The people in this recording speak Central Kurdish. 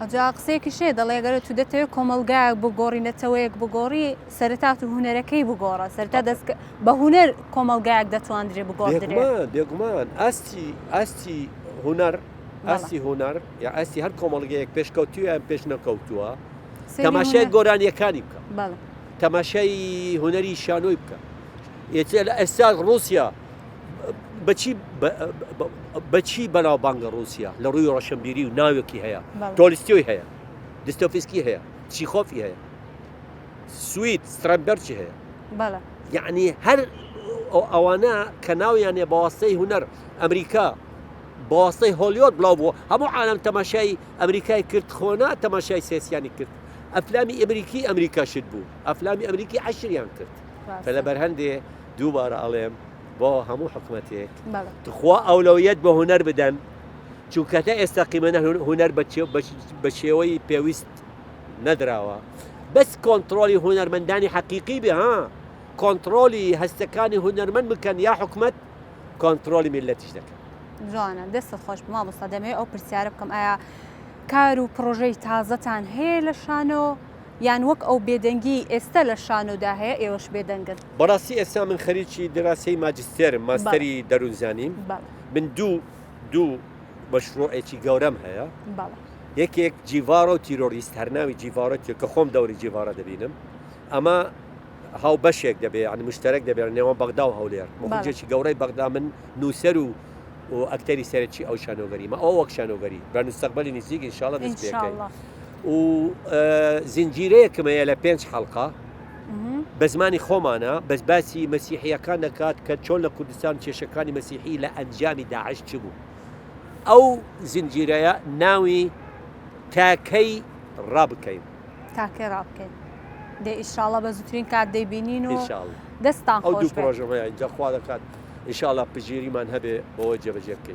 ئەجا قسەیەکی شێ دەڵێ ئەگەر تو دەتەوێت کۆمەلگایەک بگۆڕینەتەوەیەک بگۆڕی سەرەتا و هونەرەکەی بگۆڕە سەرتا دەست بە هونەر کۆمەلگایەک دەتوانرێ بگۆڕدرێت بێگومان ئاستی هونەر ئاستی هونەر یا ئاستی هەر کۆمەڵگەیەک پێشکەوتووە یان پێش نەکەوتووە تەماشای گۆرانیەکانی بکە تەماشای هونەری شانۆی بکە ئێستا ڕووسیا بەچی بەناوبانگە ڕووسیا لە ڕووی ڕەشنبیری و ناوێکی هەیە تۆلیستۆی هەیە دستۆفسکی هەیە چیخۆفی هەیە سوید سترامبەرچی هەیە یعنی هەر ئەوانە کە ناویانێ بەواسطەی هونەر ئەمریکا بەواسطەی هۆلیۆد بڵاو بووە هەموو عالەم تەماشای ئەمریکای کرد خۆنا تەماشای سیاسیانی کرد ئەفلامی ئەمریکی ئەمریکاشت بوو ئەفلامی ئەمریکی عەشریان کرد کە لەبەر هەندێ دووبارە ئەڵێم بۆ هەموو حکومەتێک خوا ئەولەویەت بە هونەر بدەن چونکەتە ئێستا قیمەنە هونەر بە شێوەی پێویست نەدراوە بەس کۆنتترۆلی هونەرمەندانی حەقیقی بێ ها کۆنتترۆلی هەستەکانی هونەرمەند بکەن یا حکومەت کۆنتترۆلی میلەتیش دەکەن جوانە دەستت خۆش بما بۆستا دەمەوێت ئەو پرسیارە بکەم ئایا کار و پرۆژەی تازەتان هەیە لە شانۆ یان وەک ئەو بێدەنگی ئێستا لە شانۆدا هەیە ئێوەش بێدەنگن بەڕاستی ئێستا من خەریکی دراسی ماجستێرم ماستەری دەروونزانیم من دوو مەشروعێکی گەورەم هەیە یەکێک جیڤارە و تیرۆریست هەرناوی جیڤارەتێک کە خۆم دەوری جیڤارە دەبینم ئەمە هاو بەشێک دەبێت عنی مشتەرەك دەبێت نێوان بەغدا و هەولێر مخرجێکی گەورەی بەغدا من نووسەر و ئەکتەری سەرەکی ئەو شانۆگەریمە ئەو وەک شانۆگەری بە مستەقبەلی نزیک ئینشاڵڵا دەست پێکەین و زنجیرەیەکم هەیە لە 5 حەڵقە بە زمانی خۆمانە بەس باسی مەسیحیەکان دەکات کە چۆن لە کوردستان کێشەکانی مەسیحی لە ئەنجامی داعش چ بوو ئەو زنجیرەیە ناوی تاکەی ڕابکەین تاکەی ڕابکەین دێ ئیشاڵڵا بە زووترین کات دەیبینین و دەستان ئەو دوو پرۆژەمەیە اینجا خوا دەکات ئینشاڵڵا پژیریمان هەبێ بەوە جێبەجێ بکەین